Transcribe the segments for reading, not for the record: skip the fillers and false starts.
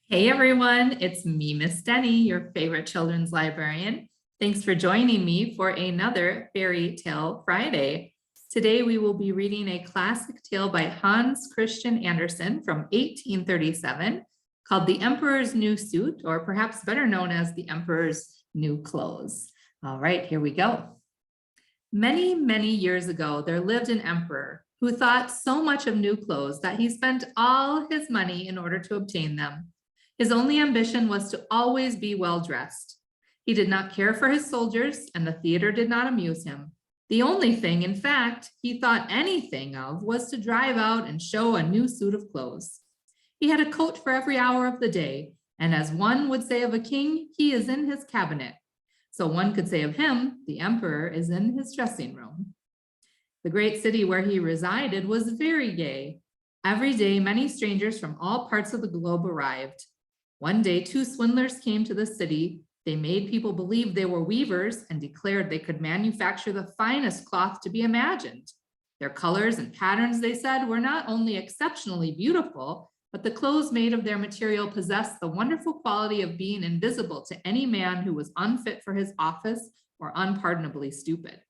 Hey everyone, it's me, Miss Denny, your favorite children's librarian. Thanks for joining me for another Fairy Tale Friday. Today we will be reading a classic tale by Hans Christian Andersen from 1837 called The Emperor's New Suit, or perhaps better known as The Emperor's New Clothes. All right, here we go. Many, many years ago, there lived an emperor who thought so much of new clothes that he spent all his money in order to obtain them. His only ambition was to always be well-dressed. He did not care for his soldiers, and the theater did not amuse him. The only thing, in fact, he thought anything of was to drive out and show a new suit of clothes. He had a coat for every hour of the day, and as one would say of a king, he is in his cabinet. So one could say of him, the emperor is in his dressing room. The great city where he resided was very gay. Every day, many strangers from all parts of the globe arrived. One day, two swindlers came to the city. They made people believe they were weavers and declared they could manufacture the finest cloth to be imagined. Their colors and patterns, they said, were not only exceptionally beautiful, but the clothes made of their material possessed the wonderful quality of being invisible to any man who was unfit for his office or unpardonably stupid.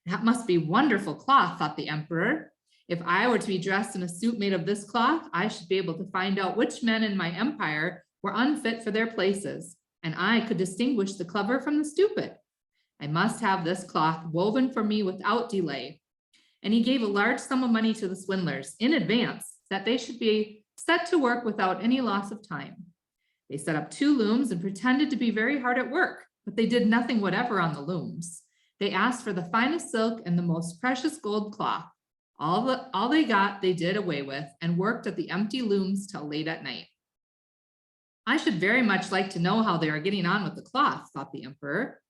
That must be wonderful cloth, thought the emperor. If I were to be dressed in a suit made of this cloth, I should be able to find out which men in my empire were unfit for their places, and I could distinguish the clever from the stupid. I must have this cloth woven for me without delay. And he gave a large sum of money to the swindlers in advance that they should be set to work without any loss of time. They set up two looms and pretended to be very hard at work, but they did nothing whatever on the looms. They asked for the finest silk and the most precious gold cloth. All they got, they did away with and worked at the empty looms till late at night. I should very much like to know how they are getting on with the cloth, thought the emperor.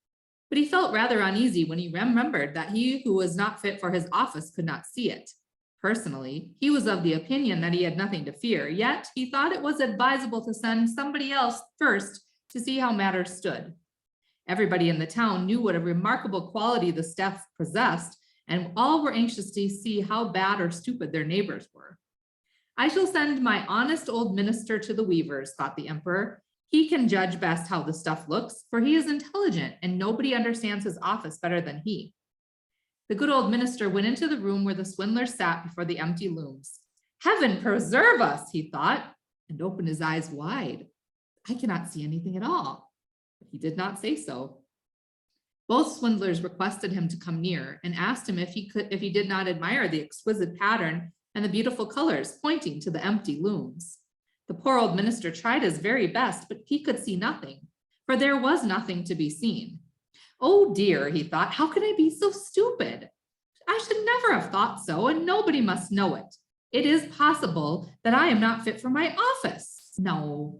But he felt rather uneasy when he remembered that he who was not fit for his office could not see it. Personally, he was of the opinion that he had nothing to fear, yet he thought it was advisable to send somebody else first to see how matters stood. Everybody in the town knew what a remarkable quality the stuff possessed, and all were anxious to see how bad or stupid their neighbors were. I shall send my honest old minister to the weavers, thought the emperor. He can judge best how the stuff looks, for he is intelligent and nobody understands his office better than he. The good old minister went into the room where the swindler sat before the empty looms. Heaven preserve us, he thought, and opened his eyes wide. I cannot see anything at all. But he did not say so. Both swindlers requested him to come near and asked him if he did not admire the exquisite pattern and the beautiful colors, pointing to the empty looms. The poor old minister tried his very best, but he could see nothing, for there was nothing to be seen. Oh dear, he thought, how could I be so stupid? I should never have thought so, and nobody must know it. It is possible that I am not fit for my office. No,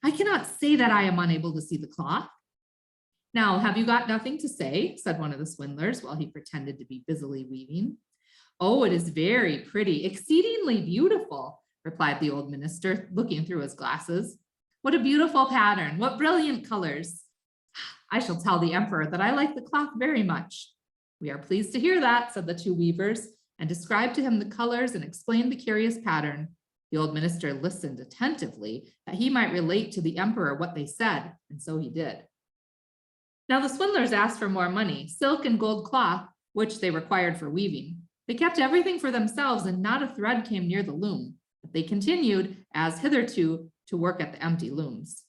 I cannot say that I am unable to see the cloth. Now, have you got nothing to say? Said one of the swindlers while he pretended to be busily weaving. Oh, it is very pretty, exceedingly beautiful, replied the old minister, looking through his glasses. What a beautiful pattern, what brilliant colors. I shall tell the emperor that I like the cloth very much. We are pleased to hear that, said the two weavers, and described to him the colors and explained the curious pattern. The old minister listened attentively that he might relate to the emperor what they said, and so he did. Now the swindlers asked for more money, silk and gold cloth, which they required for weaving. They kept everything for themselves and not a thread came near the loom, but they continued, as hitherto, to work at the empty looms.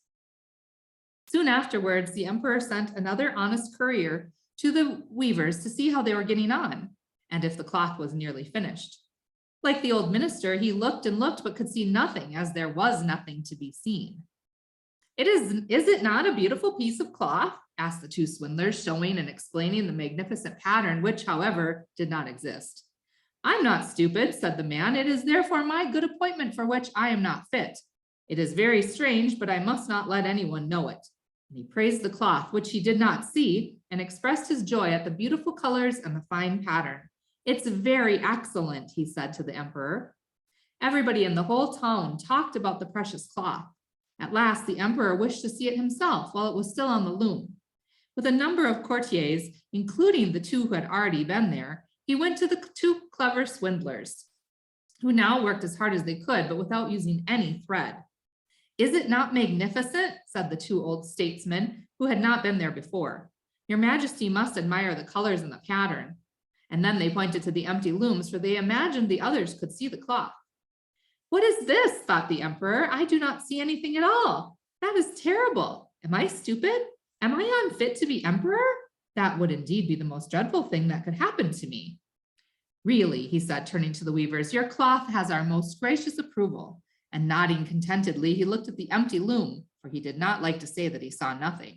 Soon afterwards, the emperor sent another honest courier to the weavers to see how they were getting on, and if the cloth was nearly finished. Like the old minister, he looked and looked, but could see nothing, as there was nothing to be seen. Is it not a beautiful piece of cloth? Asked the two swindlers, showing and explaining the magnificent pattern, which, however, did not exist. I'm not stupid, said the man. It is therefore my good appointment for which I am not fit. It is very strange, but I must not let anyone know it. And he praised the cloth, which he did not see, and expressed his joy at the beautiful colors and the fine pattern. It's very excellent, he said to the emperor. Everybody in the whole town talked about the precious cloth. At last, the emperor wished to see it himself while it was still on the loom. With a number of courtiers, including the two who had already been there, he went to the two clever swindlers, who now worked as hard as they could, but without using any thread. "Is it not magnificent?" said the two old statesmen who had not been there before. "Your Majesty must admire the colors and the pattern." And then they pointed to the empty looms, for they imagined the others could see the cloth. "What is this?" thought the emperor. "I do not see anything at all. That is terrible. Am I stupid? Am I unfit to be emperor? That would indeed be the most dreadful thing that could happen to me." "Really," he said, turning to the weavers, "your cloth has our most gracious approval." And nodding contentedly, he looked at the empty loom, for he did not like to say that he saw nothing.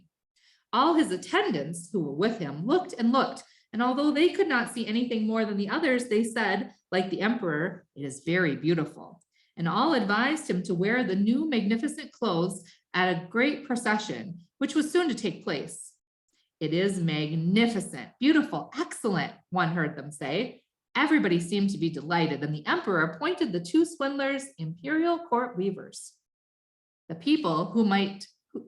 All his attendants who were with him looked, and although they could not see anything more than the others, they said, like the emperor, "It is very beautiful." And all advised him to wear the new magnificent clothes at a great procession, which was soon to take place. "It is magnificent, beautiful, excellent," one heard them say. Everybody seemed to be delighted, and the emperor appointed the two swindlers imperial court weavers. The people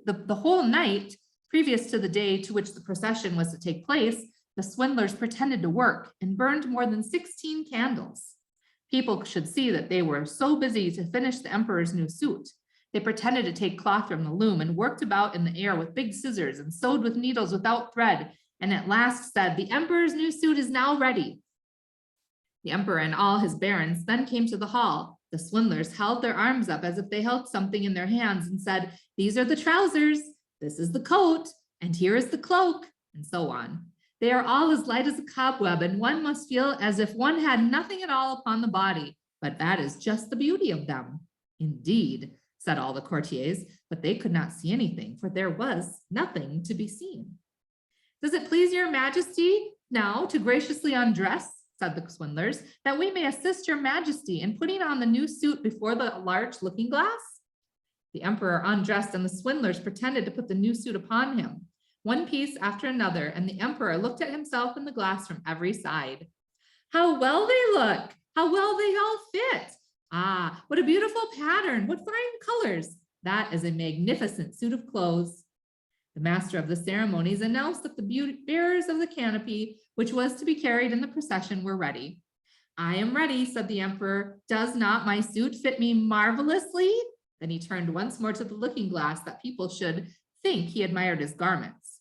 the whole night previous to the day to which the procession was to take place, the swindlers pretended to work and burned more than 16 candles. People should see that they were so busy to finish the emperor's new suit. They pretended to take cloth from the loom and worked about in the air with big scissors and sewed with needles without thread, and at last said, "The emperor's new suit is now ready." The emperor and all his barons then came to the hall. The swindlers held their arms up as if they held something in their hands and said, "These are the trousers, this is the coat, and here is the cloak," and so on. They are all as light as a cobweb, and one must feel as if one had nothing at all upon the body, but that is just the beauty of them. "Indeed," said all the courtiers, but they could not see anything, for there was nothing to be seen. "Does it please your Majesty now to graciously undress," said the swindlers, "that we may assist your Majesty in putting on the new suit before the large looking glass?" The emperor undressed, and the swindlers pretended to put the new suit upon him, one piece after another, and the emperor looked at himself in the glass from every side. "How well they look! How well they all fit! Ah, what a beautiful pattern! What fine colors! That is a magnificent suit of clothes." The master of the ceremonies announced that the bearers of the canopy, which was to be carried in the procession, were ready. "I am ready," said the emperor. "Does not my suit fit me marvelously?" Then he turned once more to the looking glass that people should think he admired his garments.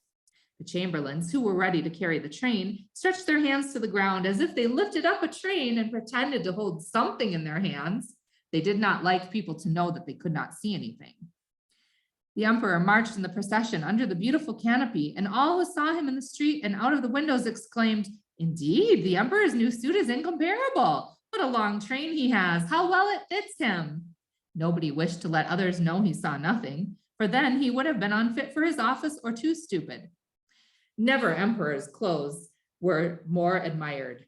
The chamberlains, who were ready to carry the train, stretched their hands to the ground as if they lifted up a train and pretended to hold something in their hands. They did not like people to know that they could not see anything. The emperor marched in the procession under the beautiful canopy, and all who saw him in the street and out of the windows exclaimed, "Indeed, the emperor's new suit is incomparable. What a long train he has! How well it fits him!" Nobody wished to let others know he saw nothing, for then he would have been unfit for his office or too stupid. Never emperor's clothes were more admired.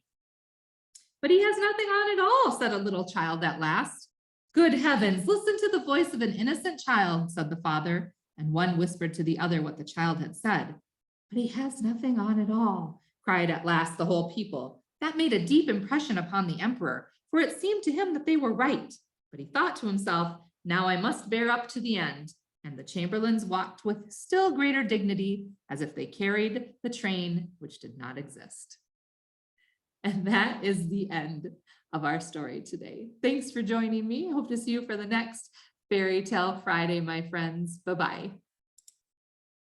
"But he has nothing on at all," said a little child at last. "Good heavens, listen to the voice of an innocent child," said the father, and one whispered to the other what the child had said. "But he has nothing on at all," cried at last the whole people. That made a deep impression upon the emperor, for it seemed to him that they were right. But he thought to himself, "Now I must bear up to the end." And the chamberlains walked with still greater dignity, as if they carried the train which did not exist. And that is the end of our story today. Thanks for joining me. Hope to see you for the next Fairy Tale Friday, my friends. Bye-bye.